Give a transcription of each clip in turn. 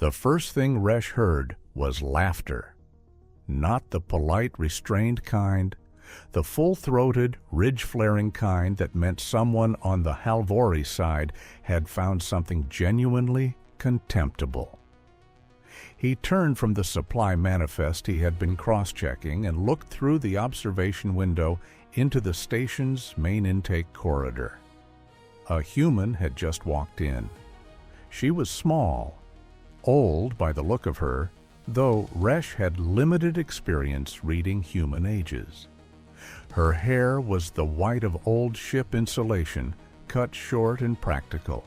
The first thing Resh heard was laughter. Not the polite, restrained kind, the full-throated, ridge-flaring kind that meant someone on the Halvori side had found something genuinely contemptible. He turned from the supply manifest he had been cross-checking and looked through the observation window into the station's main intake corridor. A human had just walked in. She was small, old by the look of her, though Resh had limited experience reading human ages. Her hair was the white of old ship insulation, cut short and practical.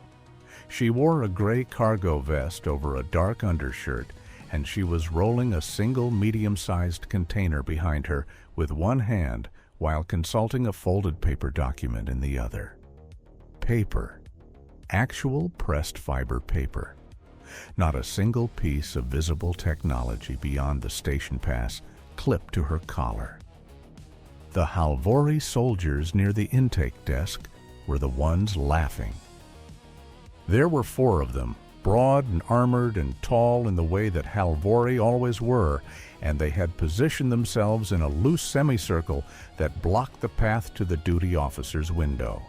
She wore a gray cargo vest over a dark undershirt, and she was rolling a single medium-sized container behind her with one hand while consulting a folded paper document in the other. Paper. Actual pressed fiber paper. Not a single piece of visible technology beyond the station pass clipped to her collar. The Halvori soldiers near the intake desk were the ones laughing. There were 4 of them, broad and armored and tall in the way that Halvori always were, and they had positioned themselves in a loose semicircle that blocked the path to the duty officer's window.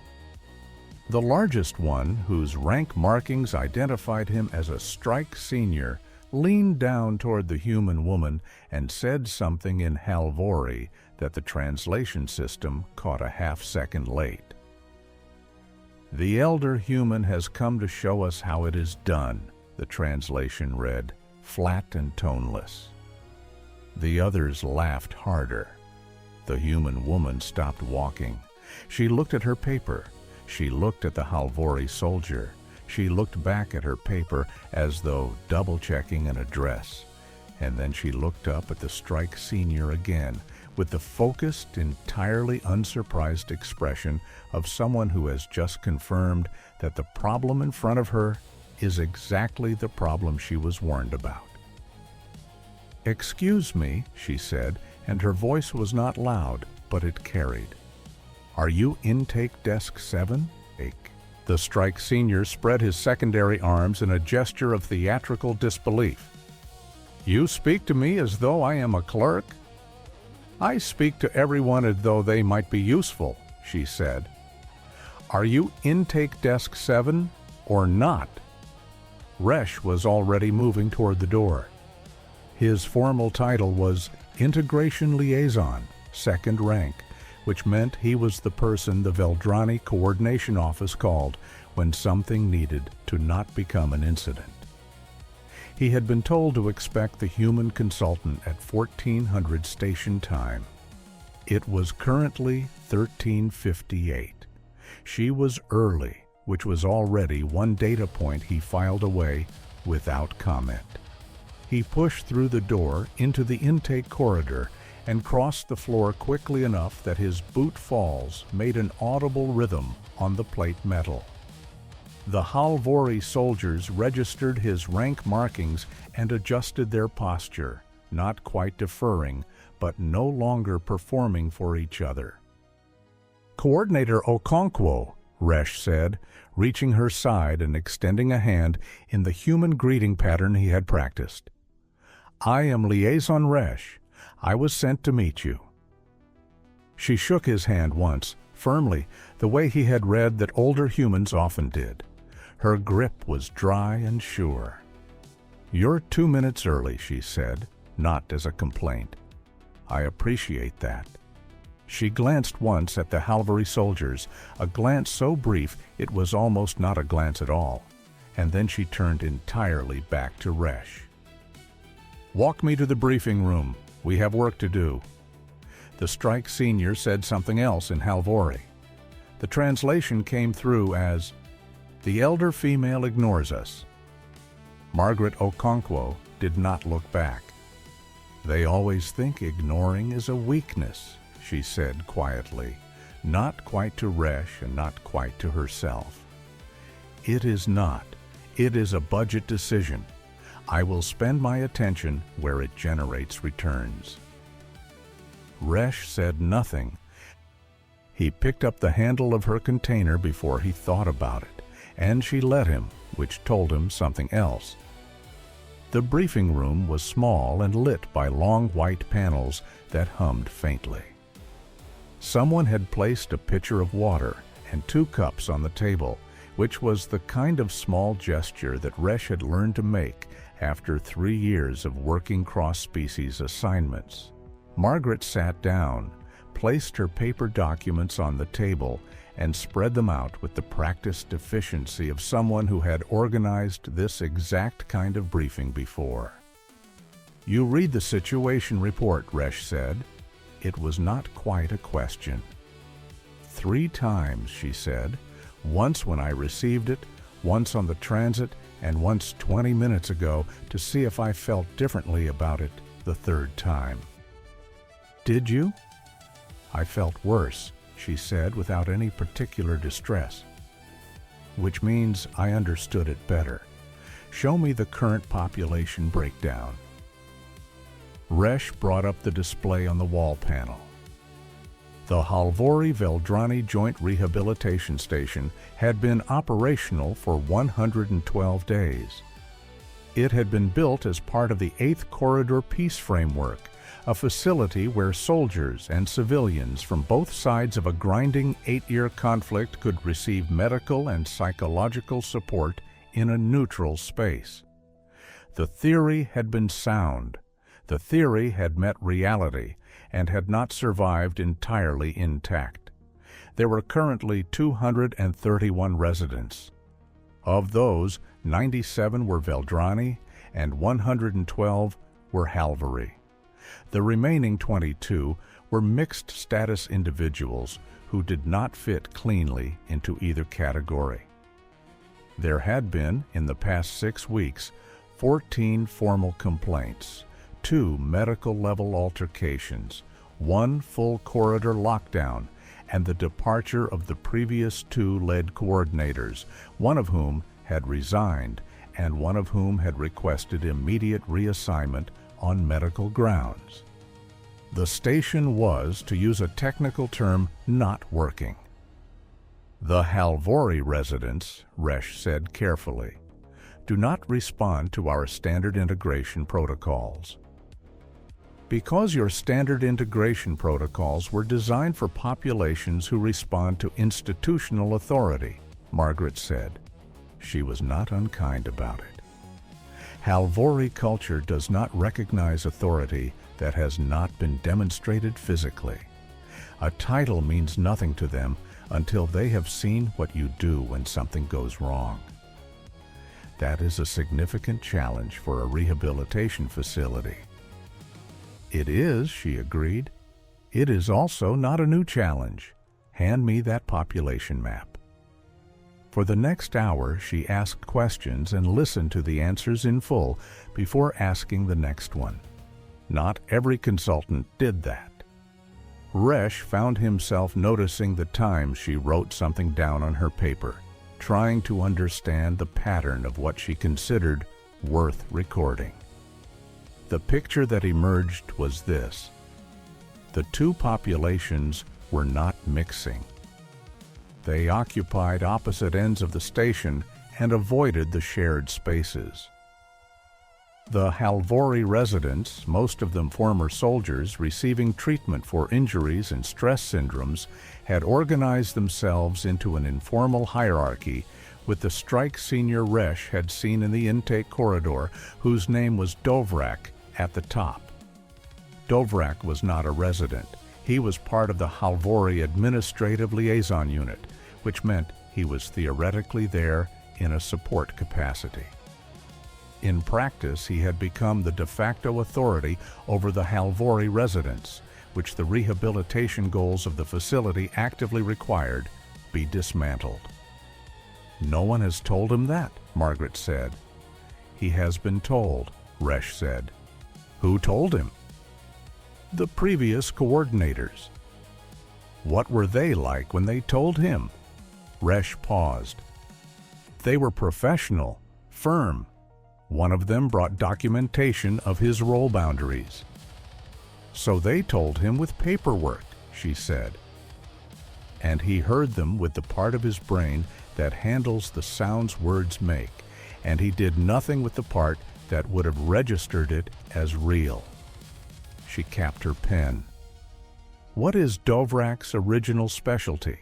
The largest one, whose rank markings identified him as a strike senior, leaned down toward the human woman and said something in Halvori that the translation system caught a half-second late. "The elder human has come to show us how it is done," the translation read, flat and toneless. The others laughed harder. The human woman stopped walking. She looked at her paper. She looked at the Halvori soldier. She looked back at her paper as though double-checking an address. And then she looked up at the strike senior again with the focused, entirely unsurprised expression of someone who has just confirmed that the problem in front of her is exactly the problem she was warned about. "Excuse me," she said, and her voice was not loud, but it carried. "Are you intake desk 7? The strike senior spread his secondary arms in a gesture of theatrical disbelief. "You speak to me as though I am a clerk?" "I speak to everyone as though they might be useful," she said. "Are you intake desk 7 or not?" Resh was already moving toward the door. His formal title was Integration Liaison, second rank, which meant he was the person the Veldrani Coordination Office called when something needed to not become an incident. He had been told to expect the human consultant at 1400 station time. It was currently 1358. She was early, which was already one data point he filed away without comment. He pushed through the door into the intake corridor and crossed the floor quickly enough that his boot falls made an audible rhythm on the plate metal. The Halvori soldiers registered his rank markings and adjusted their posture, not quite deferring, but no longer performing for each other. "Coordinator Okonkwo," Resh said, reaching her side and extending a hand in the human greeting pattern he had practiced. "I am Liaison Resh. I was sent to meet you." She shook his hand once, firmly, the way he had read that older humans often did. Her grip was dry and sure. "You're 2 minutes early," she said, not as a complaint. "I appreciate that." She glanced once at the Halvori soldiers, a glance so brief it was almost not a glance at all, and then she turned entirely back to Resh. "Walk me to the briefing room. We have work to do." The strike senior said something else in Halvori. The translation came through as, "The elder female ignores us." Margaret Okonkwo did not look back. "They always think ignoring is a weakness," she said quietly, not quite to Resh and not quite to herself. "It is not. It is a budget decision. I will spend my attention where it generates returns." Resh said nothing. He picked up the handle of her container before he thought about it, and she let him, which told him something else. The briefing room was small and lit by long white panels that hummed faintly. Someone had placed a pitcher of water and 2 cups on the table, which was the kind of small gesture that Resh had learned to make after 3 years of working cross-species assignments. Margaret sat down, placed her paper documents on the table, and spread them out with the practiced efficiency of someone who had organized this exact kind of briefing before. "You read the situation report," Resh said. It was not quite a question. "3 times, she said. Once when I received it, once on the transit, and once 20 minutes ago to see if I felt differently about it the 3rd time. "Did you?" "I felt worse," she said without any particular distress. "Which means I understood it better. Show me the current population breakdown." Resh brought up the display on the wall panel. The Halvori Veldrani Joint Rehabilitation Station had been operational for 112 days. It had been built as part of the 8th Corridor Peace Framework, a facility where soldiers and civilians from both sides of a grinding 8-year conflict could receive medical and psychological support in a neutral space. The theory had been sound. The theory had met reality and had not survived entirely intact. There were currently 231 residents. Of those, 97 were Veldrani and 112 were Halvori. The remaining 22 were mixed-status individuals who did not fit cleanly into either category. There had been, in the past 6 weeks, 14 formal complaints, 2 medical-level altercations, 1 full corridor lockdown, and the departure of the previous 2 lead coordinators, one of whom had resigned and one of whom had requested immediate reassignment on medical grounds. The station was, to use a technical term, not working. "The Halvori residents," Resh said carefully, "do not respond to our standard integration protocols." "Because your standard integration protocols were designed for populations who respond to institutional authority," Margaret said. She was not unkind about it. Halvori culture does not recognize authority that has not been demonstrated physically. A title means nothing to them until they have seen what you do when something goes wrong. That is a significant challenge for a rehabilitation facility. "It is," she agreed. "It is also not a new challenge. Hand me that population map." For the next hour, she asked questions and listened to the answers in full before asking the next one. Not every consultant did that. Resh found himself noticing the times she wrote something down on her paper, trying to understand the pattern of what she considered worth recording. The picture that emerged was this: the 2 populations were not mixing. They occupied opposite ends of the station and avoided the shared spaces. The Halvori residents, most of them former soldiers receiving treatment for injuries and stress syndromes, had organized themselves into an informal hierarchy with the strike senior Resh had seen in the intake corridor, whose name was Dovrak, at the top. Dovrak was not a resident. He was part of the Halvori Administrative Liaison Unit, which meant he was theoretically there in a support capacity. In practice, he had become the de facto authority over the Halvori residents, which the rehabilitation goals of the facility actively required be dismantled. "No one has told him that," Margaret said. "He has been told," Resh said. "Who told him?" "The previous coordinators." "What were they like when they told him?" Resh paused. "They were professional, firm. One of them brought documentation of his role boundaries." "So they told him with paperwork," she said. "And he heard them with the part of his brain that handles the sounds words make, and he did nothing with the part that would have registered it as real. She capped her pen. What is Dovrak's original specialty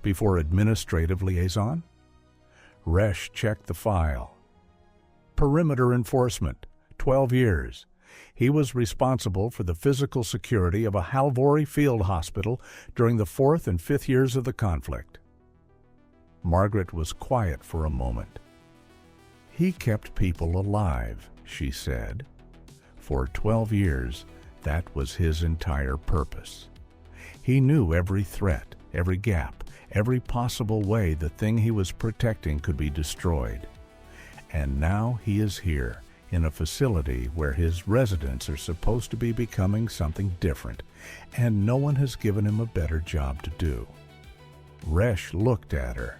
before administrative liaison? Resh checked the file. Perimeter enforcement, 12 years. He was responsible for the physical security of a Halvori field hospital during the 4th and 5th years of the conflict. Margaret was quiet for a moment. He kept people alive, she said. For 12 years, that was his entire purpose. He knew every threat, every gap, every possible way the thing he was protecting could be destroyed. And now he is here, in a facility where his residents are supposed to be becoming something different, and no one has given him a better job to do. Resh looked at her.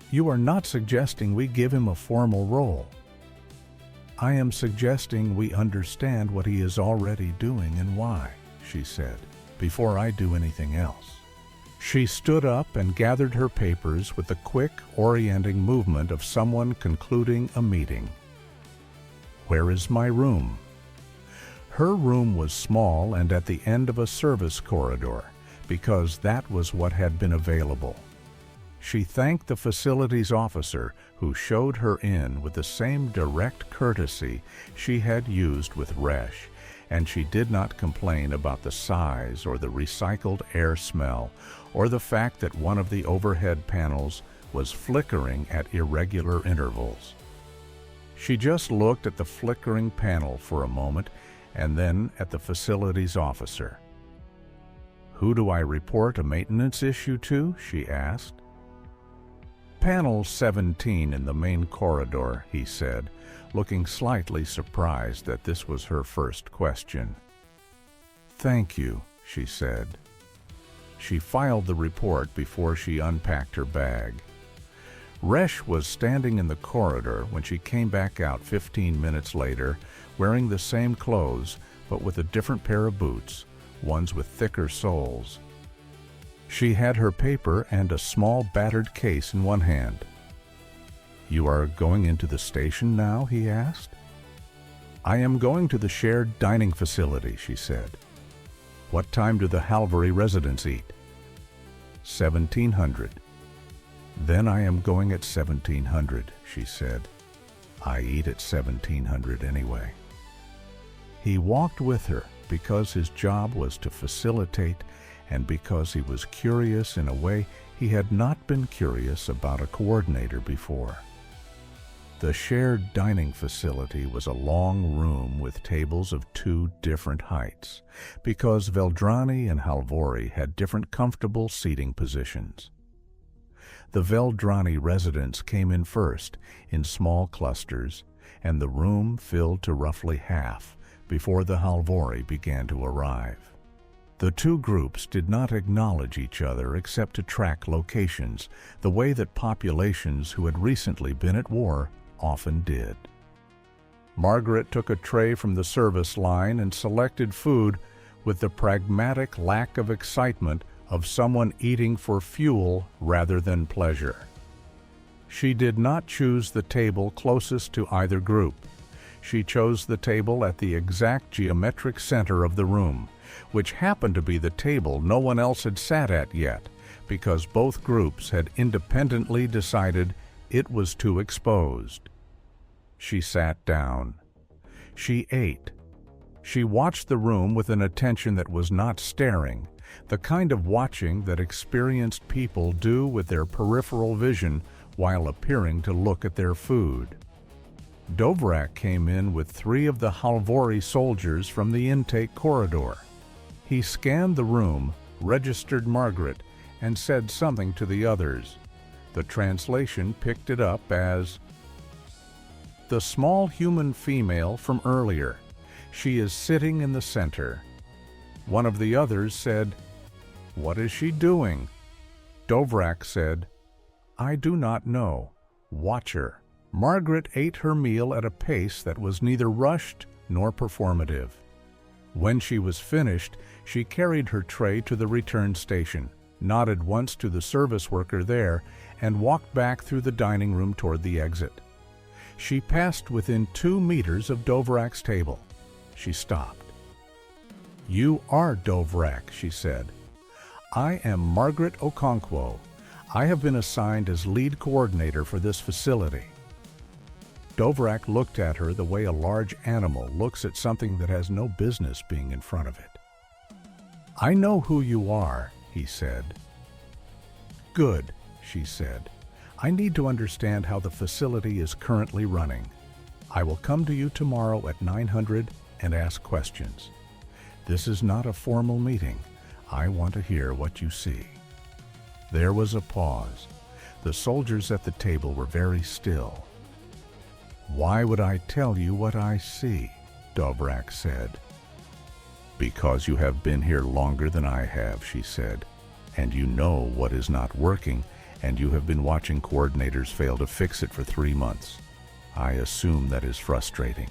You are not suggesting we give him a formal role. I am suggesting we understand what he is already doing and why, she said, before I do anything else. She stood up and gathered her papers with the quick, orienting movement of someone concluding a meeting. Where is my room? Her room was small and at the end of a service corridor, because that was what had been available. She thanked the facilities officer who showed her in with the same direct courtesy she had used with Resh, and she did not complain about the size or the recycled air smell or the fact that one of the overhead panels was flickering at irregular intervals. She just looked at the flickering panel for a moment and then at the facilities officer. Who do I report a maintenance issue to? She asked. Panel 17 in the main corridor, he said, looking slightly surprised that this was her first question. Thank you, she said. She filed the report before she unpacked her bag. Resh was standing in the corridor when she came back out 15 minutes later, wearing the same clothes, but with a different pair of boots, ones with thicker soles. She had her paper and a small battered case in one hand. You are going into the station now? He asked. I am going to the shared dining facility, she said. What time do the Halvori residents eat? 1700. Then I am going at 1700, she said. I eat at 1700 anyway. He walked with her because his job was to facilitate and because he was curious in a way he had not been curious about a coordinator before. The shared dining facility was a long room with tables of 2 different heights, because Veldrani and Halvori had different comfortable seating positions. The Veldrani residents came in first, in small clusters, and the room filled to roughly half before the Halvori began to arrive. The two groups did not acknowledge each other except to track locations, the way that populations who had recently been at war often did. Margaret took a tray from the service line and selected food with the pragmatic lack of excitement of someone eating for fuel rather than pleasure. She did not choose the table closest to either group. She chose the table at the exact geometric center of the room, which happened to be the table no one else had sat at yet, because both groups had independently decided it was too exposed. She sat down. She ate. She watched the room with an attention that was not staring, the kind of watching that experienced people do with their peripheral vision while appearing to look at their food. Dovrak came in with 3 of the Halvori soldiers from the intake corridor. He scanned the room, registered Margaret, and said something to the others. The translation picked it up as, "The small human female from earlier. She is sitting in the center." One of the others said, "What is she doing?" Dovrak said, "I do not know. Watch her." Margaret ate her meal at a pace that was neither rushed nor performative. When she was finished, she carried her tray to the return station, nodded once to the service worker there, and walked back through the dining room toward the exit. She passed within 2 meters of Dovrak's table. She stopped. "You are Dovrak," she said. "I am Margaret Okonkwo. I have been assigned as lead coordinator for this facility." Dovrak looked at her the way a large animal looks at something that has no business being in front of it. "I know who you are," he said. "Good," she said. "I need to understand how the facility is currently running. I will come to you tomorrow at 900 and ask questions. This is not a formal meeting. I want to hear what you see." There was a pause. The soldiers at the table were very still. "Why would I tell you what I see?" Dovrak said. "Because you have been here longer than I have," she said, "and you know what is not working, and you have been watching coordinators fail to fix it for 3 months. I assume that is frustrating."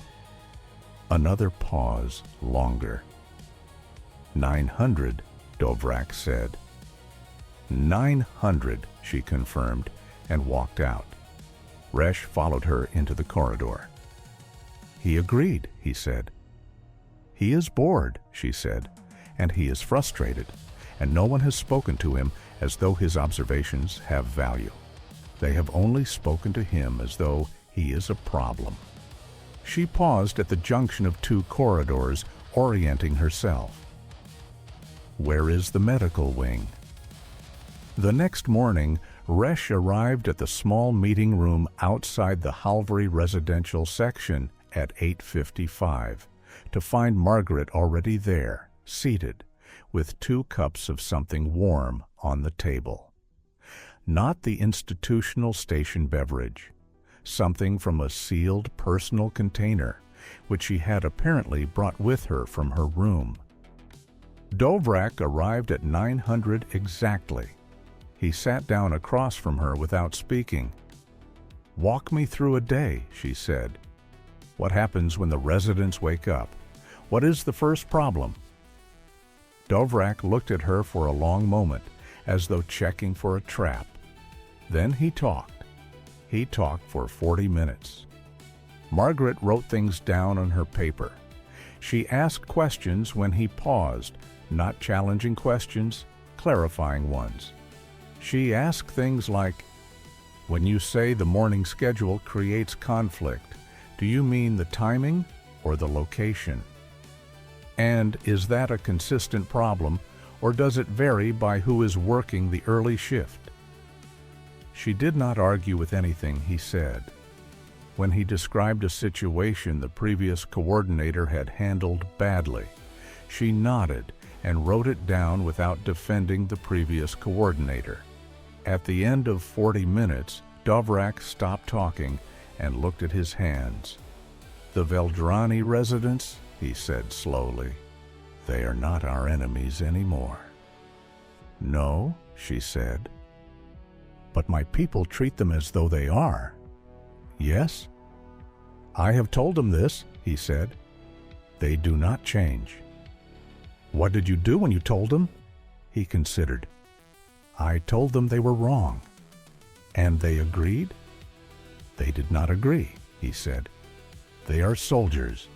Another pause, longer. 900, Dovrak said. 900, she confirmed, and walked out. Resh followed her into the corridor. "He agreed," he said. "He is bored," she said, "and he is frustrated, and no one has spoken to him as though his observations have value. They have only spoken to him as though he is a problem." She paused at the junction of 2 corridors, orienting herself. "Where is the medical wing?" The next morning, Resh arrived at the small meeting room outside the Halvori residential section at 8:55 to find Margaret already there, seated, with 2 cups of something warm on the table. Not the institutional station beverage, something from a sealed personal container, which she had apparently brought with her from her room. Dovrak arrived at 900 exactly. He sat down across from her without speaking. "Walk me through a day," she said. "What happens when the residents wake up? What is the first problem?" Dovrak looked at her for a long moment, as though checking for a trap. Then he talked. He talked for 40 minutes. Margaret wrote things down on her paper. She asked questions when he paused, not challenging questions, clarifying ones. She asked things like, "When you say the morning schedule creates conflict, do you mean the timing or the location? And is that a consistent problem, or does it vary by who is working the early shift?" She did not argue with anything he said. When he described a situation the previous coordinator had handled badly, she nodded and wrote it down without defending the previous coordinator. At the end of 40 minutes, Dovrak stopped talking and looked at his hands. "The Veldrani residents," he said slowly, "they are not our enemies anymore." "No," she said. "But my people treat them as though they are." "Yes?" "I have told them this," he said. "They do not change." "What did you do when you told them?" He considered. "I told them they were wrong." "And they agreed?" "They did not agree," he said. "They are soldiers.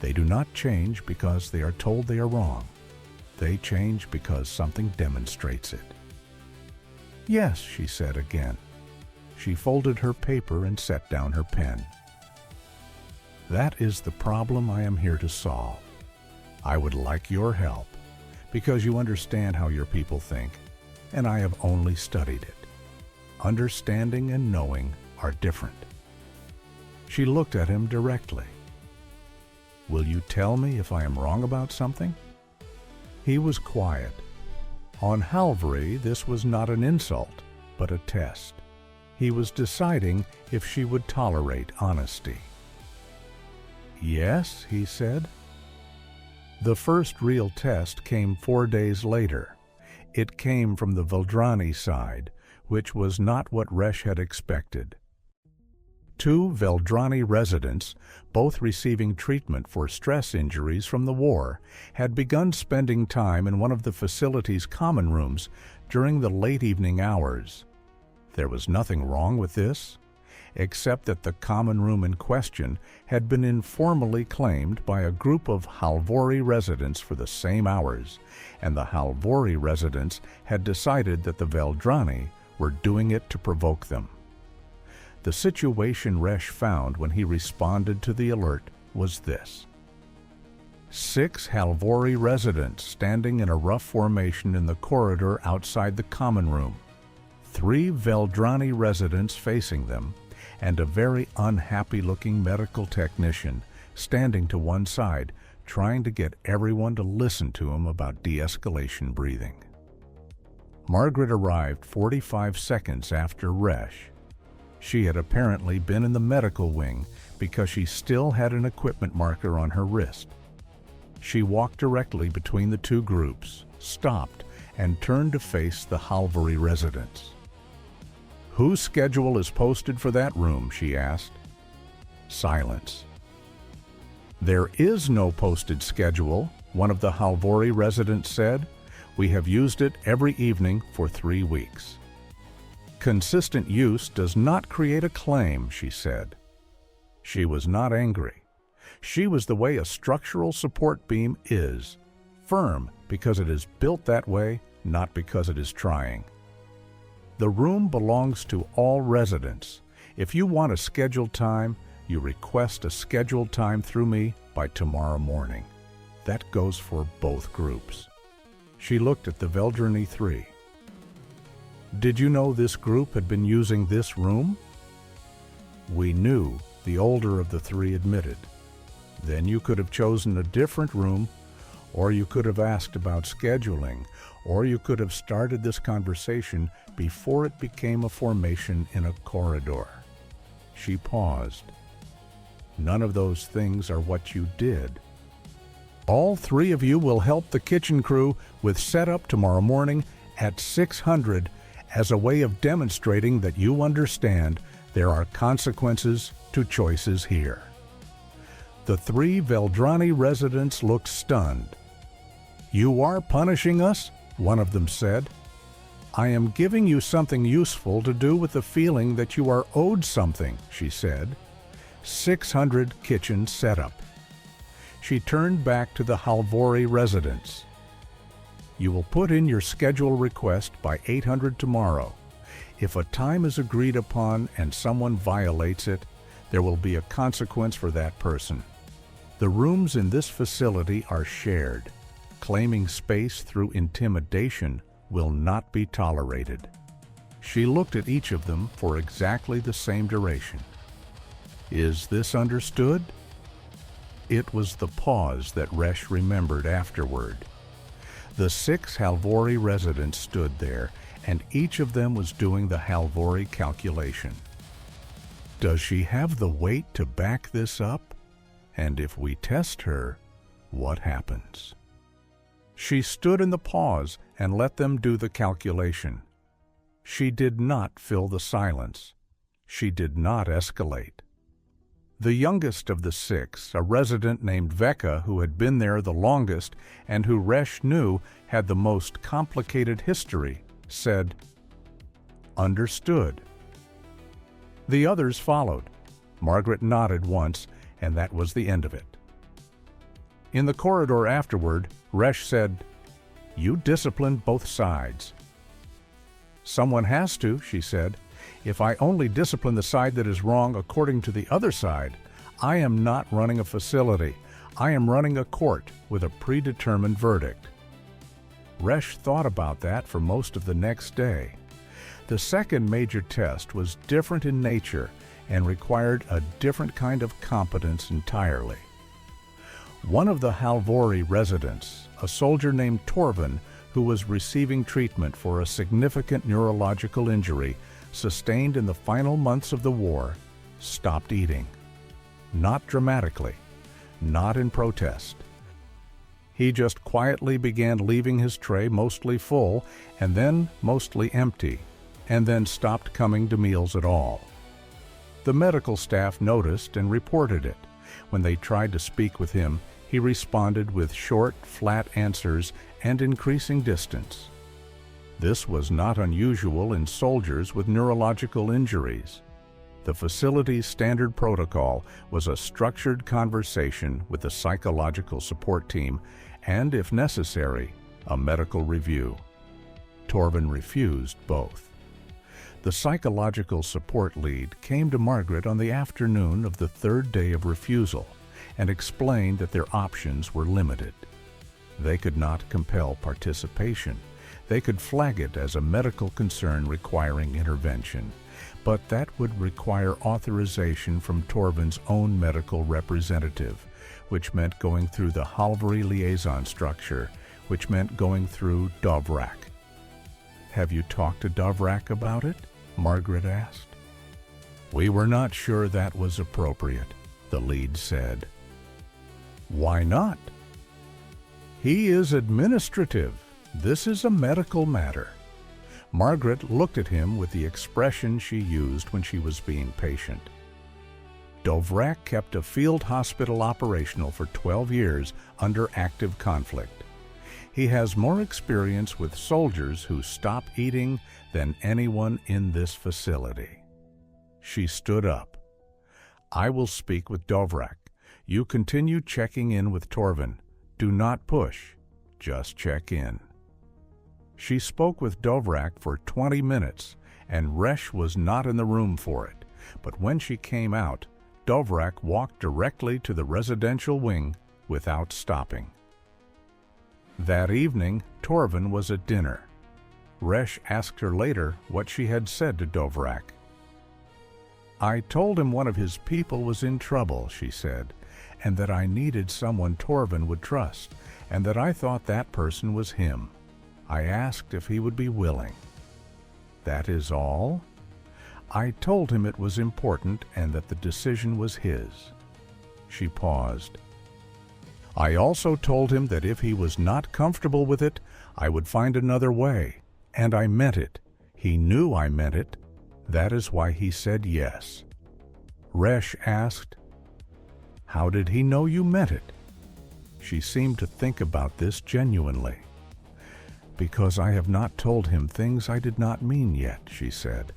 They do not change because they are told they are wrong. They change because something demonstrates it." "Yes," she said again. She folded her paper and set down her pen. "That is the problem I am here to solve. I would like your help, because you understand how your people think, and I have only studied it. Understanding and knowing are different." She looked at him directly. "Will you tell me if I am wrong about something?" He was quiet. On Halvori, this was not an insult, but a test. He was deciding if she would tolerate honesty. "Yes," he said. The first real test came 4 days later. It came from the Veldrani side, which was not what Resh had expected. 2 Veldrani residents, both receiving treatment for stress injuries from the war, had begun spending time in one of the facility's common rooms during the late evening hours. There was nothing wrong with this, except that the common room in question had been informally claimed by a group of Halvori residents for the same hours, and the Halvori residents had decided that the Veldrani were doing it to provoke them. The situation Resh found when he responded to the alert was this: 6 Halvori residents standing in a rough formation in the corridor outside the common room, 3 Veldrani residents facing them, and a very unhappy-looking medical technician standing to one side, trying to get everyone to listen to him about de-escalation breathing. Margaret arrived 45 seconds after Resh. She had apparently been in the medical wing because she still had an equipment marker on her wrist. She walked directly between the two groups, stopped, and turned to face the Halvori residents. "Whose schedule is posted for that room?" she asked. Silence. "There is no posted schedule," one of the Halvori residents said. "We have used it every evening for 3 weeks." "Consistent use does not create a claim," she said. She was not angry. She was the way a structural support beam is, firm because it is built that way, not because it is trying. The room belongs to all residents. If you want a scheduled time, you request a scheduled time through me by tomorrow morning. That goes for both groups. She looked at the Veldrani 3. "Did you know this group had been using this room?" "We knew," the older of the 3 admitted. "Then you could have chosen a different room, or you could have asked about scheduling, or you could have started this conversation before it became a formation in a corridor." She paused. "None of those things are what you did. All 3 of you will help the kitchen crew with setup tomorrow morning at 600 as a way of demonstrating that you understand there are consequences to choices here." The 3 Veldrani residents looked stunned. "You are punishing us?" one of them said. "I am giving you something useful to do with the feeling that you are owed something," she said. 600 kitchen setup. She turned back to the Halvori residents. "You will put in your schedule request by 800 tomorrow. If a time is agreed upon and someone violates it, there will be a consequence for that person. The rooms in this facility are shared. Claiming space through intimidation will not be tolerated." She looked at each of them for exactly the same duration. "Is this understood?" It was the pause that Resh remembered afterward. The 6 Halvori residents stood there, and each of them was doing the Halvori calculation. Does she have the weight to back this up? And if we test her, what happens? She stood in the pause and let them do the calculation. She did not fill the silence. She did not escalate. The youngest of the 6, a resident named Veka who had been there the longest and who Resh knew had the most complicated history, said, "Understood." The others followed. Margaret nodded once, and that was the end of it. In the corridor afterward, Resh said, "You disciplined both sides." "Someone has to," she said. "If I only discipline the side that is wrong according to the other side, I am not running a facility. I am running a court with a predetermined verdict." Resh thought about that for most of the next day. The second major test was different in nature and required a different kind of competence entirely. One of the Halvori residents, a soldier named Torvin, who was receiving treatment for a significant neurological injury sustained in the final months of the war, stopped eating. Not dramatically, not in protest. He just quietly began leaving his tray mostly full and then mostly empty, and then stopped coming to meals at all. The medical staff noticed and reported it. When they tried to speak with him, he responded with short, flat answers and increasing distance. This was not unusual in soldiers with neurological injuries. The facility's standard protocol was a structured conversation with the psychological support team and, if necessary, a medical review. Torvin refused both. The psychological support lead came to Margaret on the afternoon of the third day of refusal and explained that their options were limited. They could not compel participation. They could flag it as a medical concern requiring intervention, but that would require authorization from Torvin's own medical representative, which meant going through the Halvori liaison structure, which meant going through Dovrak. "Have you talked to Dovrak about it?" Margaret asked. "We were not sure that was appropriate," the lead said. "Why not?" "He is administrative. This is a medical matter." Margaret looked at him with the expression she used when she was being patient. Dovrak kept a field hospital operational for 12 years under active conflict. He has more experience with soldiers who stop eating than anyone in this facility. She stood up. "I will speak with Dovrak. You continue checking in with Torvin. Do not push. Just check in." She spoke with Dovrak for 20 minutes, and Resh was not in the room for it. But when she came out, Dovrak walked directly to the residential wing without stopping. That evening, Torvin was at dinner. Resh asked her later what she had said to Dovrak. "I told him one of his people was in trouble," she said, "and that I needed someone Torvin would trust, and that I thought that person was him. I asked if he would be willing." "That is all?" "I told him it was important and that the decision was his." She paused. "I also told him that if he was not comfortable with it, I would find another way, and I meant it. He knew I meant it. That is why he said yes." Resh asked, "How did he know you meant it?" She seemed to think about this genuinely. "Because I have not told him things I did not mean yet," she said.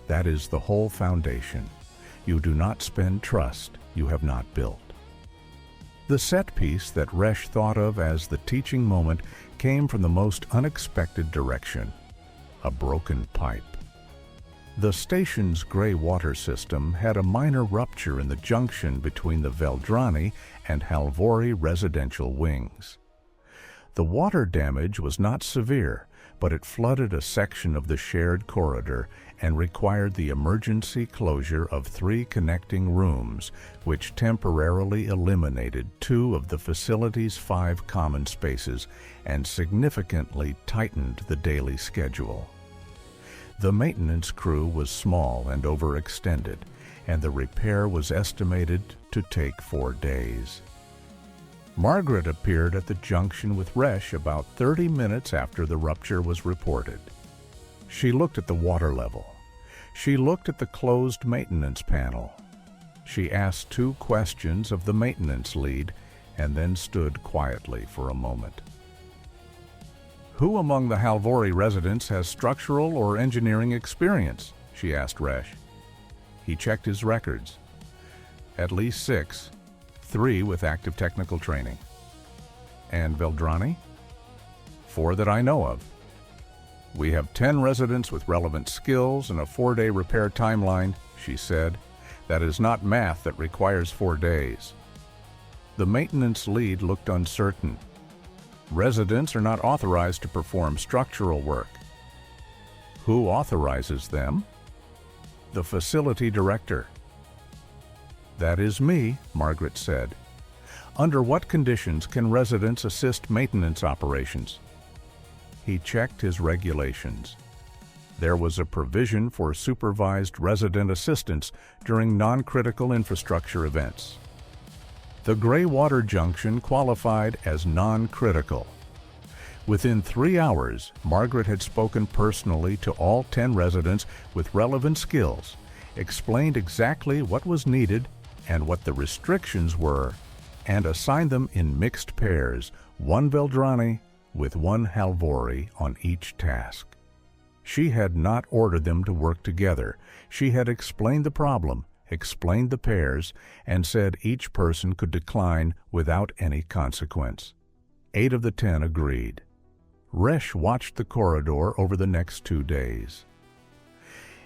"That is the whole foundation. You do not spend trust you have not built." The set piece that Resh thought of as the teaching moment came from the most unexpected direction: a broken pipe. The station's gray water system had a minor rupture in the junction between the Veldrani and Halvori residential wings. The water damage was not severe, but it flooded a section of the shared corridor and required the emergency closure of 3 connecting rooms, which temporarily eliminated 2 of the facility's 5 common spaces and significantly tightened the daily schedule. The maintenance crew was small and overextended, and the repair was estimated to take 4 days. Margaret appeared at the junction with Resh about 30 minutes after the rupture was reported. She looked at the water level. She looked at the closed maintenance panel. She asked 2 questions of the maintenance lead and then stood quietly for a moment. "Who among the Halvori residents has structural or engineering experience?" she asked Resh. He checked his records. "At least 6. 3 with active technical training." "And Veldrani?" "4 that I know of." "We have 10 residents with relevant skills and a 4-day repair timeline," she said. "That is not math that requires 4 days." The maintenance lead looked uncertain. "Residents are not authorized to perform structural work." "Who authorizes them?" "The facility director." "That is me," Margaret said. "Under what conditions can residents assist maintenance operations?" He checked his regulations. There was a provision for supervised resident assistance during non-critical infrastructure events. The gray water junction qualified as non-critical. Within 3 hours, Margaret had spoken personally to all 10 residents with relevant skills, explained exactly what was needed and what the restrictions were, and assigned them in mixed pairs, 1 Veldrani with 1 Halvori on each task. She had not ordered them to work together. She had explained the problem, explained the pairs, and said each person could decline without any consequence. 8 of the 10 agreed. Resh watched the corridor over the next 2 days.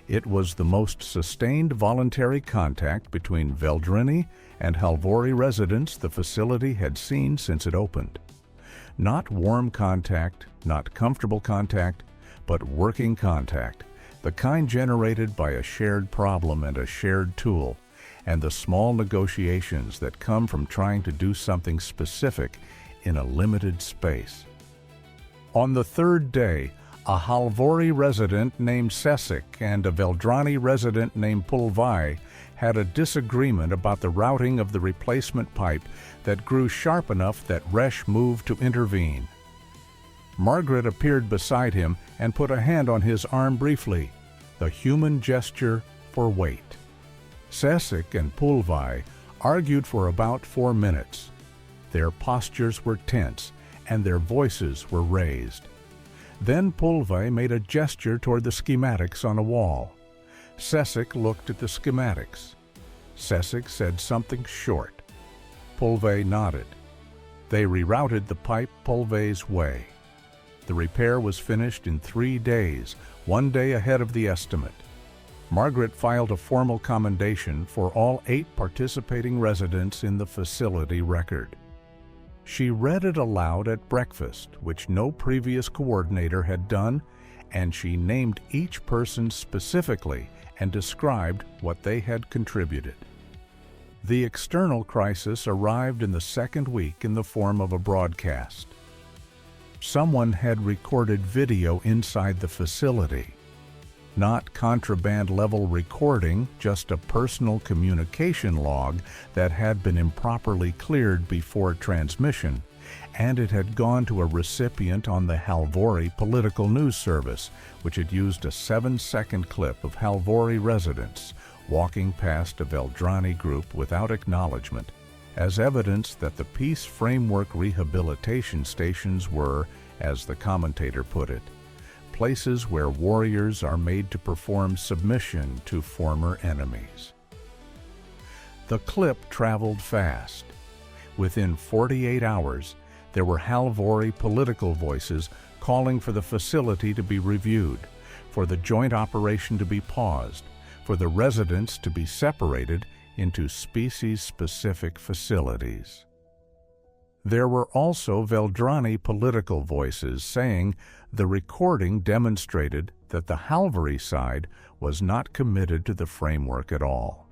It was the most sustained voluntary contact between Veldrini and Halvori residents the facility had seen since it opened. Not warm contact, not comfortable contact, but working contact, the kind generated by a shared problem and a shared tool, and the small negotiations that come from trying to do something specific in a limited space. On the 3rd day, a Halvori resident named Sesik and a Veldrini resident named Pulvai had a disagreement about the routing of the replacement pipe that grew sharp enough that Resh moved to intervene. Margaret appeared beside him and put a hand on his arm briefly, the human gesture for wait. Sesik and Pulvai argued for about 4 minutes. Their postures were tense and their voices were raised. Then Pulvai made a gesture toward the schematics on a wall. Sesik looked at the schematics. Sesik said something short. Pulvai nodded. They rerouted the pipe Pulvai's way. The repair was finished in 3 days, 1 day ahead of the estimate. Margaret filed a formal commendation for all 8 participating residents in the facility record. She read it aloud at breakfast, which no previous coordinator had done, and she named each person specifically and described what they had contributed. The external crisis arrived in the 2nd week in the form of a broadcast. Someone had recorded video inside the facility. Not contraband-level recording, just a personal communication log that had been improperly cleared before transmission, and it had gone to a recipient on the Halvori political news service, which had used a 7-second clip of Halvori residents walking past a Veldrini group without acknowledgement, as evidence that the peace framework rehabilitation stations were, as the commentator put it, places where warriors are made to perform submission to former enemies. The clip traveled fast. Within 48 hours, there were Halvori political voices calling for the facility to be reviewed, for the joint operation to be paused, for the residents to be separated into species-specific facilities. There were also Veldrini political voices saying the recording demonstrated that the Halvori side was not committed to the framework at all.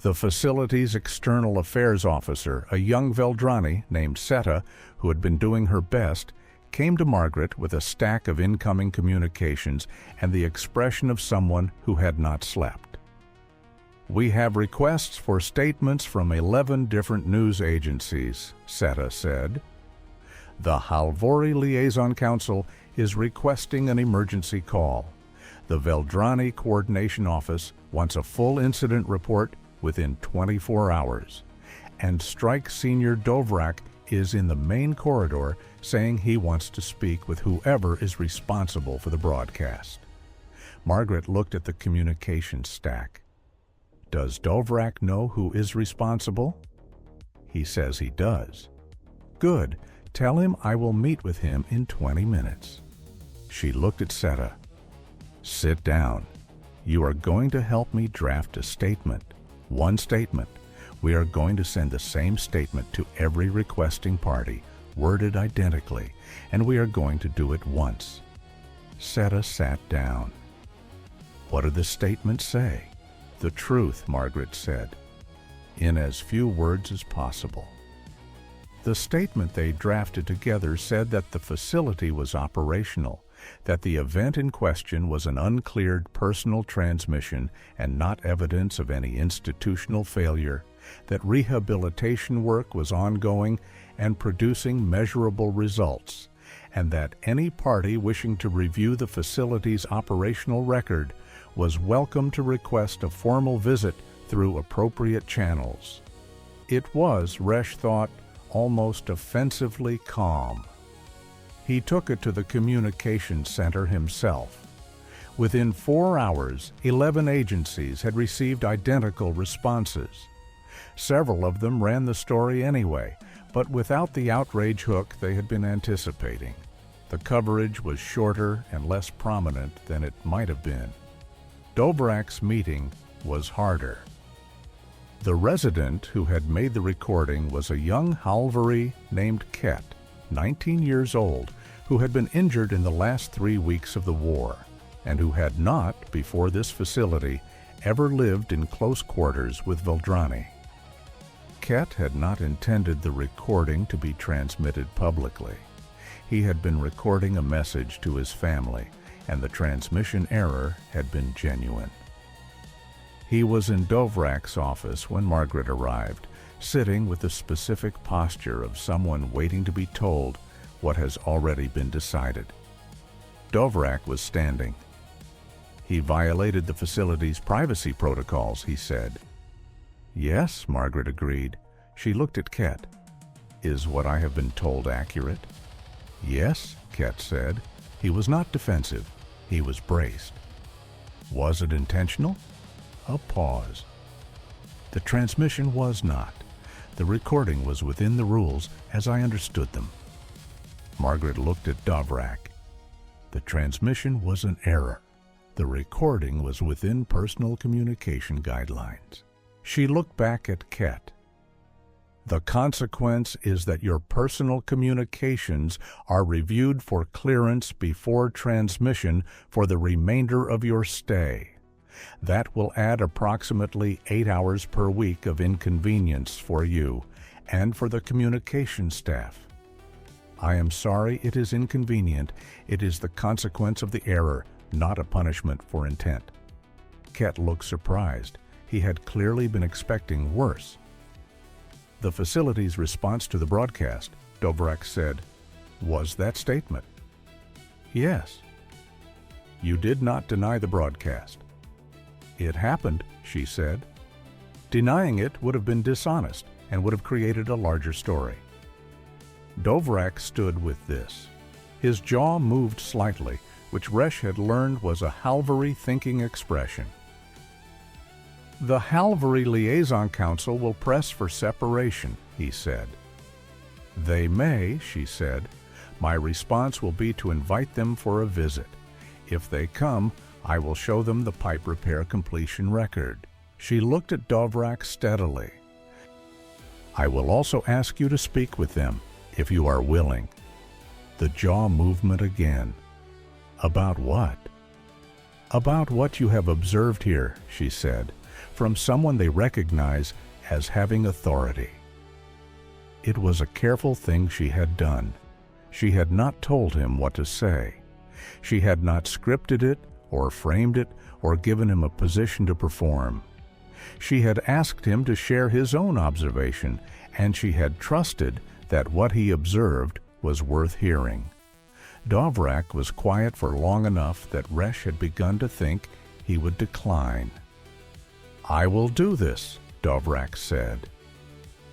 The facility's external affairs officer, a young Veldrini named Seta, who had been doing her best, came to Margaret with a stack of incoming communications and the expression of someone who had not slept. "We have requests for statements from 11 different news agencies," Seta said. "The Halvori Liaison Council is requesting an emergency call. The Veldrini Coordination Office wants a full incident report within 24 hours. And Strike Senior Dovrak is in the main corridor saying he wants to speak with whoever is responsible for the broadcast." Margaret looked at the communication stack. "Does Dovrak know who is responsible?" "He says he does." "Good. Tell him I will meet with him in 20 minutes. She looked at Seta. "Sit down. You are going to help me draft a statement. One statement. We are going to send the same statement to every requesting party, worded identically, and we are going to do it once." Seta sat down. "What do the statements say?" "The truth," Margaret said, "in as few words as possible." The statement they drafted together said that the facility was operational, that the event in question was an uncleared personal transmission and not evidence of any institutional failure, that rehabilitation work was ongoing and producing measurable results, and that any party wishing to review the facility's operational record was welcome to request a formal visit through appropriate channels. It was, Resh thought, almost offensively calm. He took it to the communications center himself. Within 4 hours, 11 agencies had received identical responses. Several of them ran the story anyway, but without the outrage hook they had been anticipating. The coverage was shorter and less prominent than it might have been. Dovrak's meeting was harder. The resident who had made the recording was a young Halvori named Ket, 19 years old, who had been injured in the last 3 weeks of the war, and who had not, before this facility, ever lived in close quarters with Veldrani. Ket had not intended the recording to be transmitted publicly. He had been recording a message to his family, and the transmission error had been genuine. He was in Dovrak's office when Margaret arrived, sitting with the specific posture of someone waiting to be told what has already been decided. Dovrak was standing. He violated the facility's privacy protocols, he said. Yes, Margaret agreed. She looked at Ket. Is what I have been told accurate? Yes, Ket said. He was not defensive. He was braced. Was it intentional? A pause. The transmission was not. The recording was within the rules as I understood them. Margaret looked at Dovrak. The transmission was an error. The recording was within personal communication guidelines. She looked back at Ket. The consequence is that your personal communications are reviewed for clearance before transmission for the remainder of your stay. That will add approximately 8 hours per week of inconvenience for you and for the communication staff. I am sorry it is inconvenient. It is the consequence of the error, not a punishment for intent. Ket looked surprised. He had clearly been expecting worse. The facility's response to the broadcast, Dovrak said, was that statement. Yes. You did not deny the broadcast. It happened, she said. Denying it would have been dishonest and would have created a larger story. Dovrak stood with this. His jaw moved slightly, which Resh had learned was a Halvori thinking expression. The Halvori Liaison Council will press for separation, he said. They may, she said. My response will be to invite them for a visit. If they come, I will show them the pipe repair completion record. She looked at Dovrak steadily. I will also ask you to speak with them, if you are willing. The jaw movement again. About what? About what you have observed here, she said, from someone they recognize as having authority. It was a careful thing she had done. She had not told him what to say. She had not scripted it or framed it or given him a position to perform. She had asked him to share his own observation, and she had trusted that what he observed was worth hearing. Dovrak was quiet for long enough that Resh had begun to think he would decline. I will do this, Dovrak said.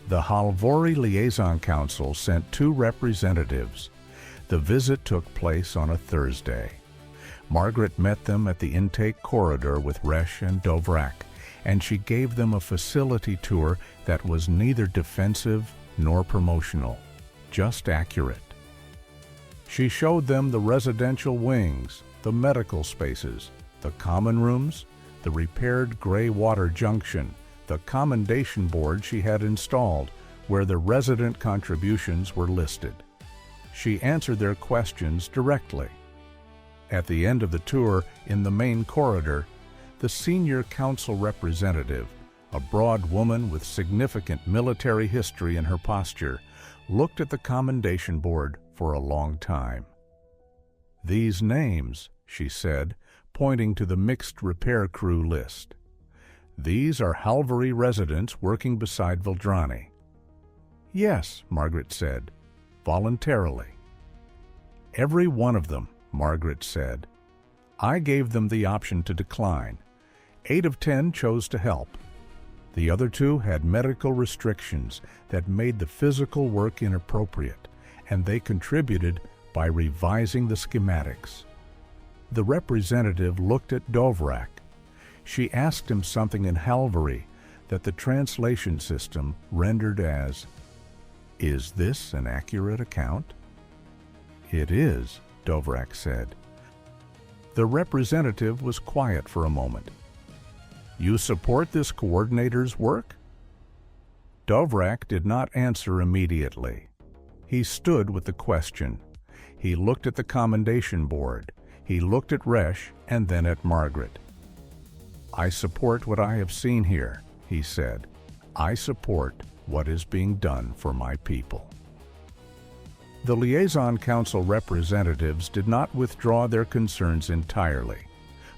The Halvori Liaison Council sent 2 representatives. The visit took place on a Thursday. Margaret met them at the intake corridor with Resh and Dovrak, and she gave them a facility tour that was neither defensive nor promotional, just accurate. She showed them the residential wings, the medical spaces, the common rooms, the repaired gray water junction, the commendation board she had installed, where the resident contributions were listed. She answered their questions directly. At the end of the tour, in the main corridor, the senior council representative, a broad woman with significant military history in her posture, looked at the commendation board for a long time. These names, she said, pointing to the mixed repair crew list. These are Halvori residents working beside Veldrani. Yes, Margaret said, voluntarily. Every one of them, Margaret said. I gave them the option to decline. 8 of 10 chose to help. The other 2 had medical restrictions that made the physical work inappropriate, and they contributed by revising the schematics. The representative looked at Dovrak. She asked him something in Halvori that the translation system rendered as, "Is this an accurate account?" "It is," Dovrak said. The representative was quiet for a moment. "You support this coordinator's work?" Dovrak did not answer immediately. He stood with the question. He looked at the commendation board. He looked at Resh and then at Margaret. "I support what I have seen here," he said. "I support what is being done for my people." The Liaison Council representatives did not withdraw their concerns entirely.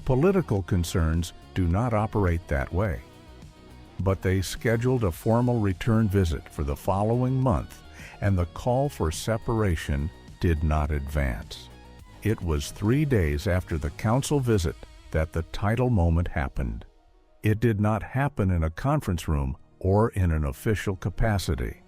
Political concerns do not operate that way. But they scheduled a formal return visit for the following month, and the call for separation did not advance. It was 3 days after the council visit that the tidal moment happened. It did not happen in a conference room or in an official capacity.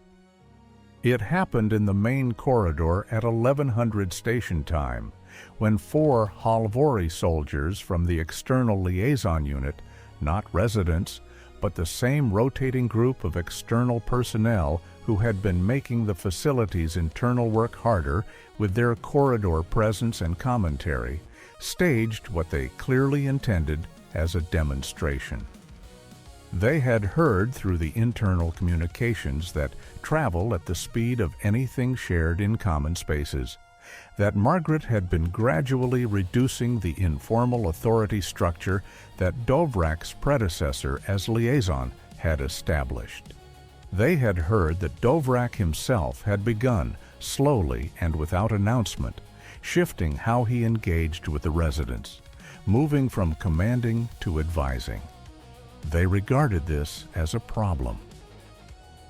It happened in the main corridor at 1100 station time, when 4 Halvori soldiers from the external liaison unit, not residents, but the same rotating group of external personnel who had been making the facility's internal work harder with their corridor presence and commentary, staged what they clearly intended as a demonstration. They had heard through the internal communications that travel at the speed of anything shared in common spaces, that Margaret had been gradually reducing the informal authority structure that Dovrak's predecessor as liaison had established. They had heard that Dovrak himself had begun, slowly and without announcement, shifting how he engaged with the residents, moving from commanding to advising. They regarded this as a problem.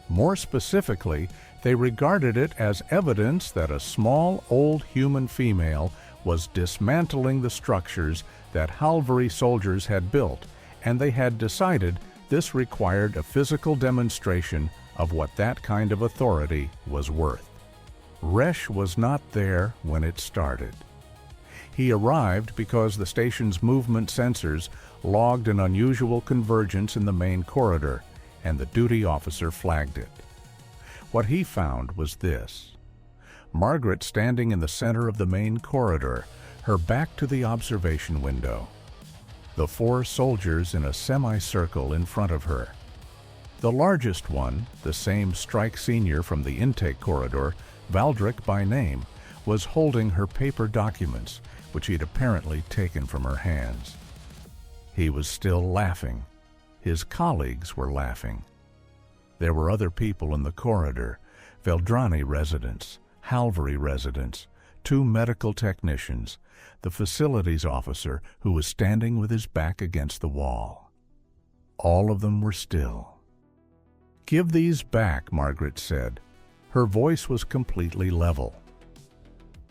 More specifically, they regarded it as evidence that a small, old human female was dismantling the structures that Halvori soldiers had built, and they had decided this required a physical demonstration of what that kind of authority was worth. Resh was not there when it started. He arrived because the station's movement sensors logged an unusual convergence in the main corridor, and the duty officer flagged it. What he found was this: Margaret standing in the center of the main corridor, her back to the observation window. The 4 soldiers in a semicircle in front of her. The largest one, the same strike senior from the intake corridor, Valdric by name, was holding her paper documents, which he'd apparently taken from her hands. He was still laughing. His colleagues were laughing. There were other people in the corridor, Veldrani residents, Halvori residents, 2 medical technicians, the facilities officer who was standing with his back against the wall. All of them were still. "Give these back," Margaret said. Her voice was completely level.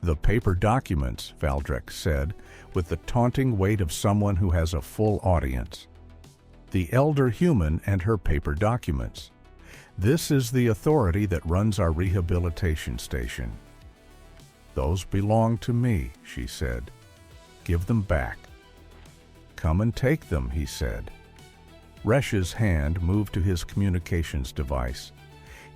"The paper documents," Valdric said, with the taunting weight of someone who has a full audience. "The elder human and her paper documents. This is the authority that runs our rehabilitation station." "Those belong to me," she said. "Give them back." "Come and take them," he said. Resh's hand moved to his communications device.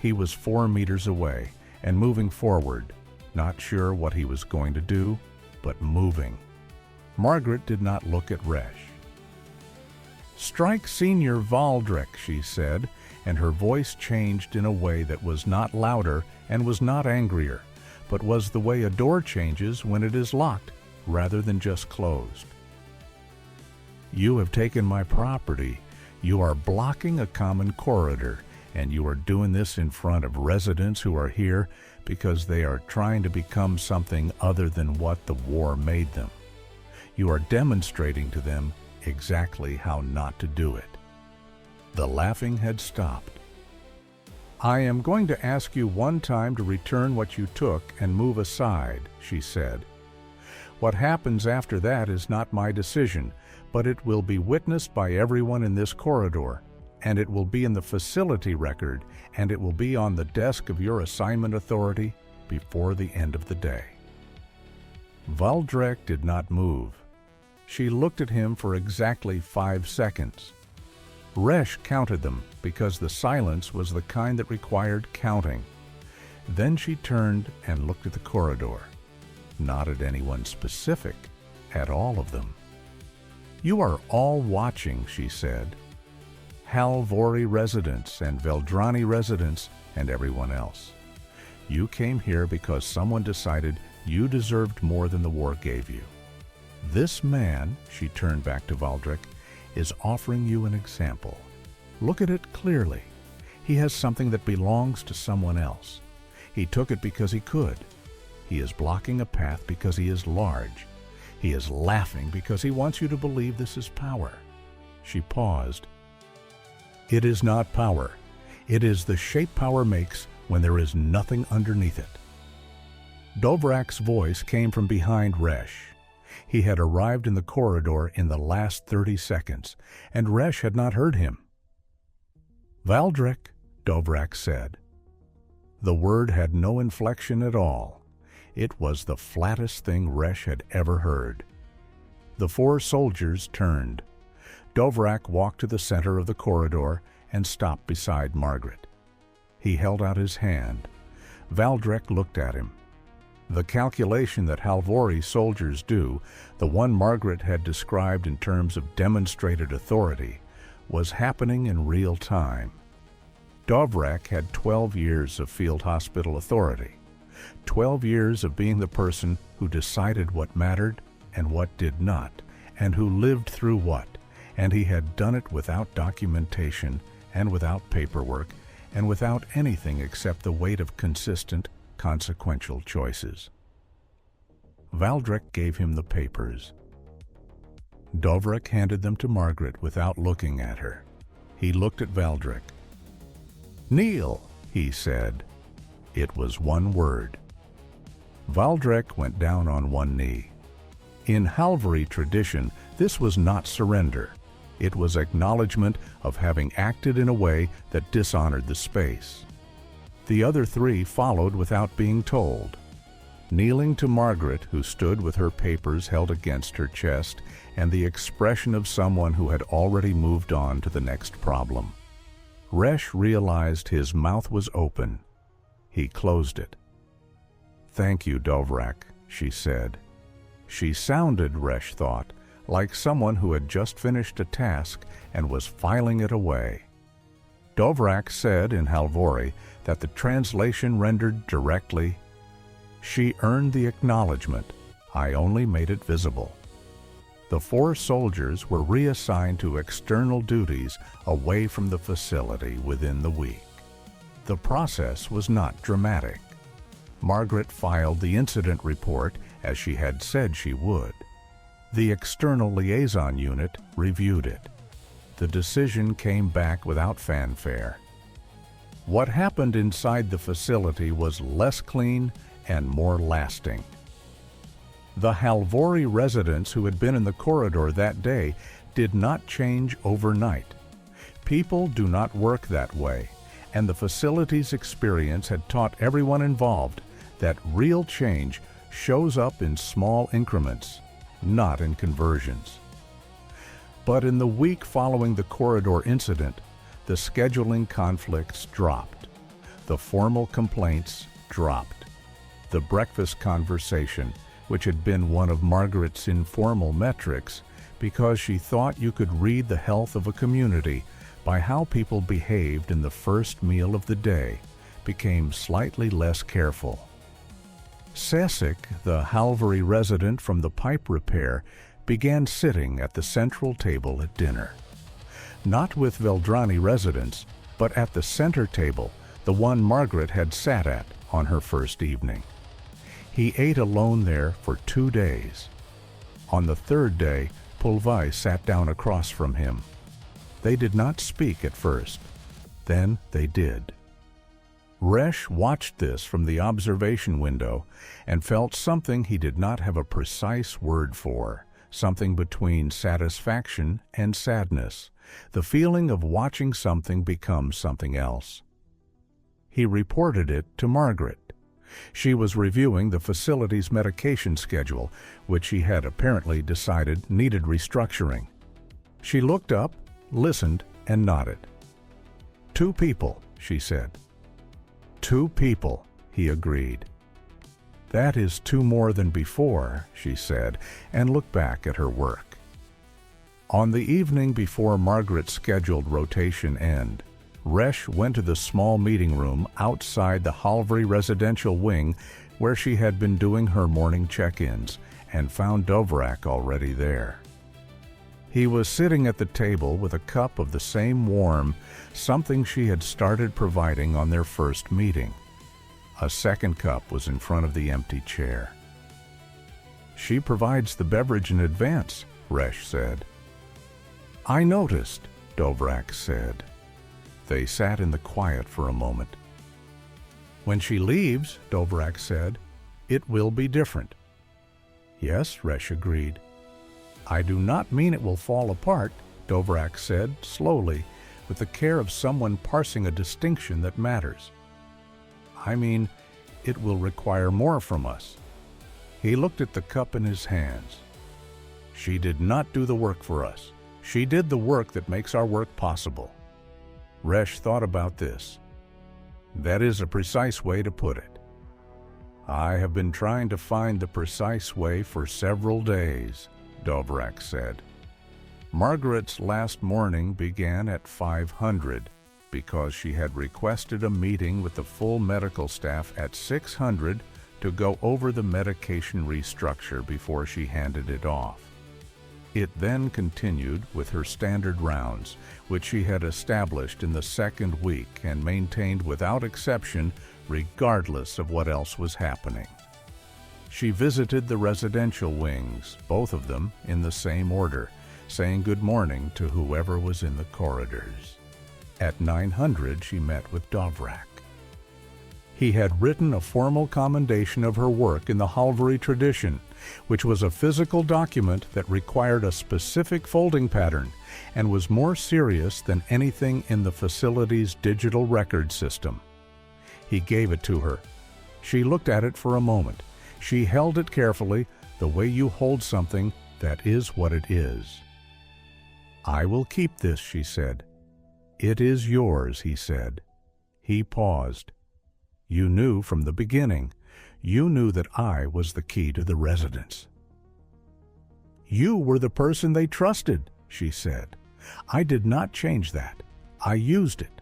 He was 4 meters away and moving forward, not sure what he was going to do, but moving. Margaret did not look at Resh. "Strike Senior Valdric," she said, and her voice changed in a way that was not louder and was not angrier, but was the way a door changes when it is locked rather than just closed. "You have taken my property. You are blocking a common corridor, and you are doing this in front of residents who are here because they are trying to become something other than what the war made them. You are demonstrating to them exactly how not to do it." The laughing had stopped. "I am going to ask you one time to return what you took and move aside," she said. "What happens after that is not my decision, but it will be witnessed by everyone in this corridor, and it will be in the facility record, and it will be on the desk of your assignment authority before the end of the day." Valdric did not move. She looked at him for exactly 5 seconds. Resh counted them because the silence was the kind that required counting. Then she turned and looked at the corridor. Not at anyone specific, at all of them. "You are all watching," she said. "Halvori residents and Veldrani residents and everyone else. You came here because someone decided you deserved more than the war gave you. This man," she turned back to Valdric, "is offering you an example. Look at it clearly. He has something that belongs to someone else. He took it because he could. He is blocking a path because he is large. He is laughing because he wants you to believe this is power." She paused. "It is not power. It is the shape power makes when there is nothing underneath it." Dovrac's voice came from behind Resh. He had arrived in the corridor in the last 30 seconds, and Resh had not heard him. "Valdric," Dovrac said. The word had no inflection at all. It was the flattest thing Resh had ever heard. The 4 soldiers turned. Dovrac walked to the center of the corridor and stopped beside Margaret. He held out his hand. Valdric looked at him. The calculation that Halvori soldiers do, the one Margaret had described in terms of demonstrated authority, was happening in real time. Dovrac had 12 years of field hospital authority, 12 years of being the person who decided what mattered and what did not, and who lived through what, and he had done it without documentation and without paperwork and without anything except the weight of consistent, consequential choices. Valdric gave him the papers. Dovrac handed them to Margaret without looking at her. He looked at Valdric. "Kneel," he said. It was one word. Valdric went down on one knee. In Halvori tradition, this was not surrender. It was acknowledgement of having acted in a way that dishonored the space. The other 3 followed without being told. Kneeling to Margaret, who stood with her papers held against her chest and the expression of someone who had already moved on to the next problem. Resh realized his mouth was open. He closed it. "Thank you, Dovrac," she said. She sounded, Resh thought, like someone who had just finished a task and was filing it away. Dovrac said in Halvori that the translation rendered directly, "She earned the acknowledgement. I only made it visible." The 4 soldiers were reassigned to external duties away from the facility within the week. The process was not dramatic. Margaret filed the incident report as she had said she would. The external liaison unit reviewed it. The decision came back without fanfare. What happened inside the facility was less clean and more lasting. The Halvori residents who had been in the corridor that day did not change overnight. People do not work that way, and the facility's experience had taught everyone involved that real change shows up in small increments, not in conversions. But in the week following the corridor incident, the scheduling conflicts dropped. The formal complaints dropped. The breakfast conversation, which had been one of Margaret's informal metrics, because she thought you could read the health of a community by how people behaved in the first meal of the day, became slightly less careful. Sesik, the Halvori resident from the pipe repair, began sitting at the central table at dinner. Not with Veldrani residents, but at the center table, the one Margaret had sat at on her first evening. He ate alone there for 2 days. On the 3rd day, Pulvai sat down across from him. They did not speak at first. Then they did. Resh watched this from the observation window and felt something he did not have a precise word for, something between satisfaction and sadness, the feeling of watching something become something else. He reported it to Margaret. She was reviewing the facility's medication schedule, which she had apparently decided needed restructuring. She looked up, listened, and nodded. "2 people," she said. "2 people," he agreed. "That is 2 more than before," she said, and looked back at her work. On the evening before Margaret's scheduled rotation end, Resh went to the small meeting room outside the Halvori residential wing where she had been doing her morning check-ins and found Dovrak already there. He was sitting at the table with a cup of the same warm, something she had started providing on their first meeting. A second cup was in front of the empty chair. "She provides the beverage in advance," Resh said. "I noticed," Dovrak said. They sat in the quiet for a moment. "When she leaves," Dovrak said, "it will be different." "Yes," Resh agreed. "I do not mean it will fall apart," Dovrak said, slowly, with the care of someone parsing a distinction that matters. "I mean, it will require more from us." He looked at the cup in his hands. "She did not do the work for us. She did the work that makes our work possible." Resh thought about this. "That is a precise way to put it." "I have been trying to find the precise way for several days," Dovrak said. Margaret's last morning began at 500 because she had requested a meeting with the full medical staff at 600 to go over the medication restructure before she handed it off. It then continued with her standard rounds, which she had established in the second week and maintained without exception regardless of what else was happening. She visited the residential wings, both of them in the same order, saying good morning to whoever was in the corridors. At 900 she met with Dovrak. He had written a formal commendation of her work in the Halvori tradition, which was a physical document that required a specific folding pattern and was more serious than anything in the facility's digital record system. He gave it to her. She looked at it for a moment. She held it carefully, the way you hold something that is what it is. "I will keep this," she said. "It is yours," he said. He paused. "You knew from the beginning. You knew that I was the key to the residence." "You were the person they trusted," she said. "I did not change that. I used it."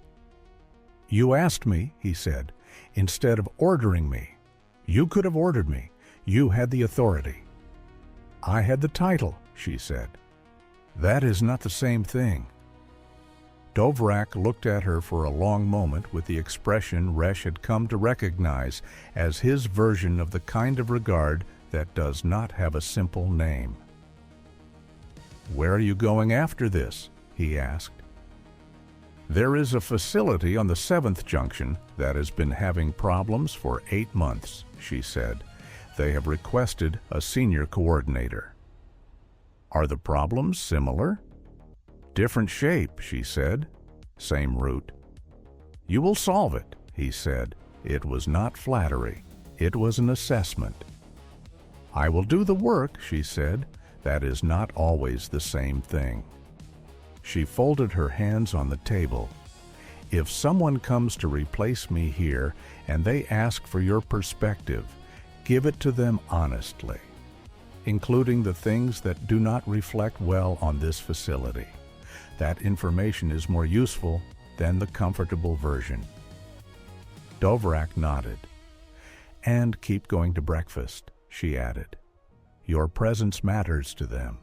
"You asked me," he said, "instead of ordering me. You could have ordered me. You had the authority." "I had the title," she said. "That is not the same thing." Dovrak looked at her for a long moment with the expression Resh had come to recognize as his version of the kind of regard that does not have a simple name. "Where are you going after this?" he asked. "There is a facility on the 7th junction that has been having problems for 8 months, she said. They have requested a senior coordinator. "Are the problems similar?" "Different shape," she said. "Same route." "You will solve it," he said. It was not flattery. It was an assessment. "I will do the work," she said. That is not always the same thing. She folded her hands on the table. "If someone comes to replace me here and they ask for your perspective, give it to them honestly, including the things that do not reflect well on this facility. That information is more useful than the comfortable version." Dovrak nodded. "And keep going to breakfast," she added. "Your presence matters to them.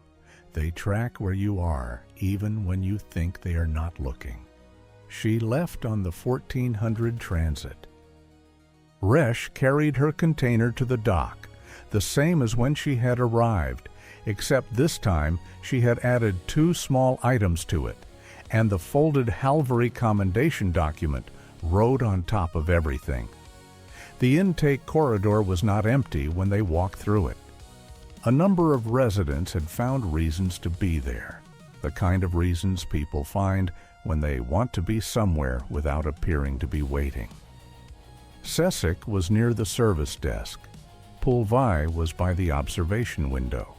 They track where you are, even when you think they are not looking." She left on the 1400 transit. Resh carried her container to the dock, the same as when she had arrived, except this time she had added 2 small items to it, and the folded Halvori commendation document rode on top of everything. The intake corridor was not empty when they walked through it. A number of residents had found reasons to be there, the kind of reasons people find when they want to be somewhere without appearing to be waiting. Sesek was near the service desk. Pulvai was by the observation window.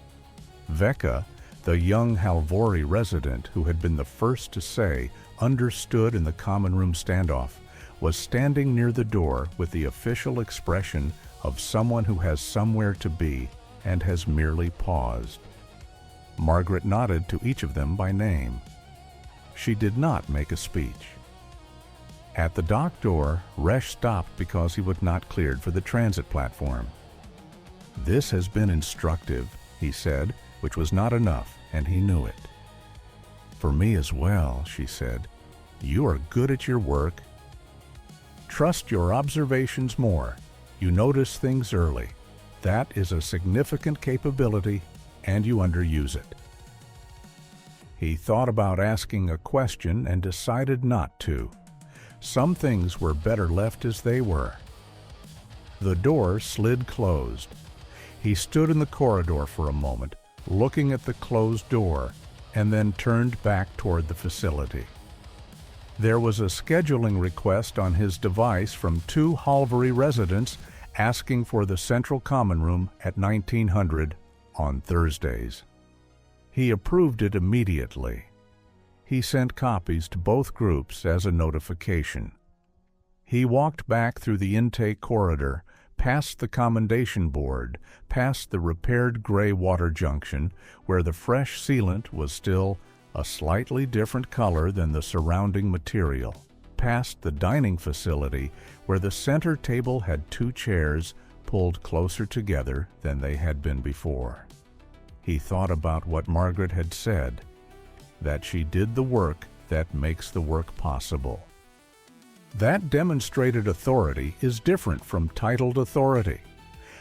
Veka, the young Halvori resident who had been the first to say "understood" in the common room standoff, was standing near the door with the official expression of someone who has somewhere to be and has merely paused. Margaret nodded to each of them by name. She did not make a speech. At the dock door, Resh stopped because he was not cleared for the transit platform. "This has been instructive," he said, which was not enough, and he knew it. "For me as well," she said. "You are good at your work. Trust your observations more. You notice things early. That is a significant capability, and you underuse it." He thought about asking a question and decided not to. Some things were better left as they were. The door slid closed. He stood in the corridor for a moment, looking at the closed door, and then turned back toward the facility. There was a scheduling request on his device from 2 Halvori residents asking for the central common room at 1900 on Thursdays. He approved it immediately. He sent copies to both groups as a notification. He walked back through the intake corridor, past the commendation board, past the repaired gray water junction, where the fresh sealant was still a slightly different color than the surrounding material, past the dining facility, where the center table had 2 chairs pulled closer together than they had been before. He thought about what Margaret had said, that she did the work that makes the work possible. That demonstrated authority is different from titled authority.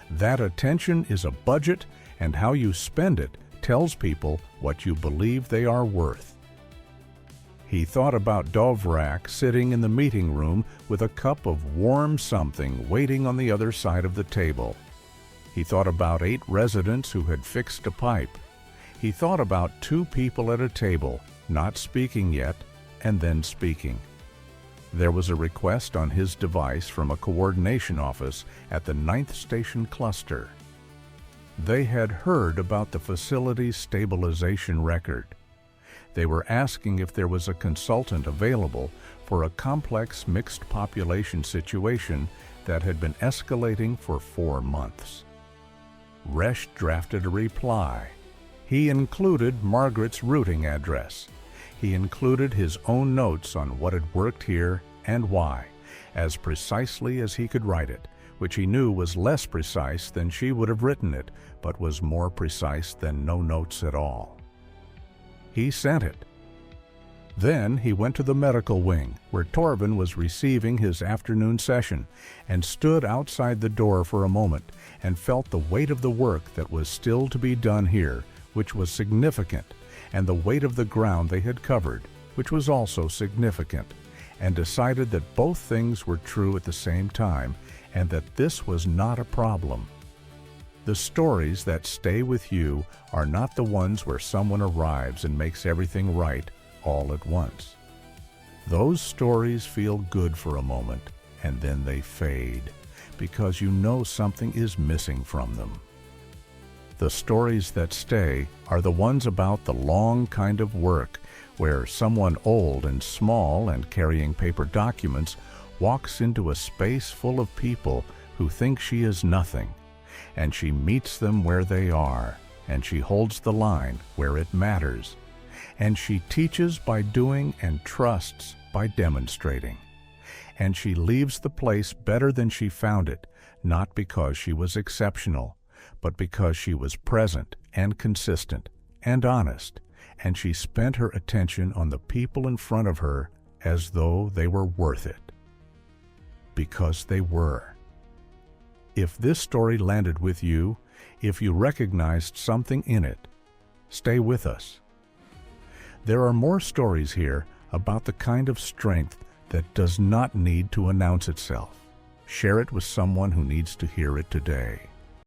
That attention is a budget, and how you spend it tells people what you believe they are worth. He thought about Dovrak sitting in the meeting room with a cup of warm something waiting on the other side of the table. He thought about 8 residents who had fixed a pipe. He thought about 2 people at a table, not speaking yet, and then speaking. There was a request on his device from a coordination office at the 9th Station Cluster. They had heard about the facility's stabilization record. They were asking if there was a consultant available for a complex mixed population situation that had been escalating for 4 months. Resh drafted a reply. He included Margaret's routing address. He included his own notes on what had worked here and why, as precisely as he could write it, which he knew was less precise than she would have written it, but was more precise than no notes at all. He sent it. Then he went to the medical wing, where Torvin was receiving his afternoon session, and stood outside the door for a moment and felt the weight of the work that was still to be done here, which was significant, and the weight of the ground they had covered, which was also significant, and decided that both things were true at the same time, and that this was not a problem. The stories that stay with you are not the ones where someone arrives and makes everything right all at once. Those stories feel good for a moment, and then they fade, because you know something is missing from them. The stories that stay are the ones about the long kind of work, where someone old and small and carrying paper documents walks into a space full of people who think she is nothing, and she meets them where they are, and she holds the line where it matters, and she teaches by doing and trusts by demonstrating, and she leaves the place better than she found it, not because she was exceptional, but because she was present and consistent and honest, and she spent her attention on the people in front of her as though they were worth it. Because they were. If this story landed with you, if you recognized something in it, stay with us. There are more stories here about the kind of strength that does not need to announce itself. Share it with someone who needs to hear it today.